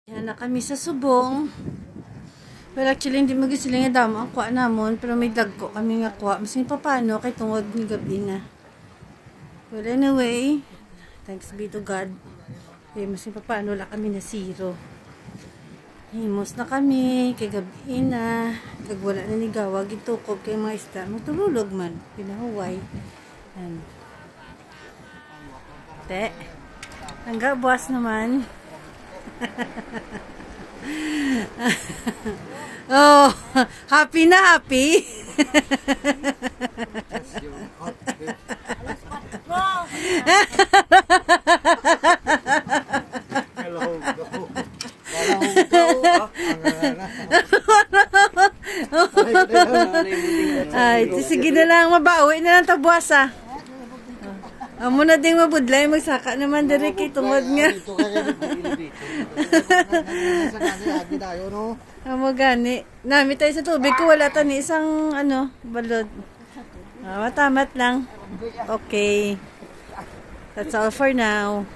Yan na kami sa subong. Well, actually, hindi mo sila nga damo ang kuha namon, pero may dagko kami nga kuha. Mas pa paano, kay tungod ni gabi na. Well, anyway, thanks be to God. Eh, mas pa paano, wala kami na zero. Himos na kami, kay gabi na. Kagwala na ni Gawag, itukog kay mga isda. Magtululog man, pinahuway. Yan. Te, hanggang buwas naman. Oh, happy na happy. Ay, sige na lang, mabawi na lang tabuas ah. Amo na ding mabudlay, magsaka naman dire kay tungod nga. Amo gani. Nami tayo sa tubig ko, wala ta ni isang balod. Matamat lang. Okay. That's all for now.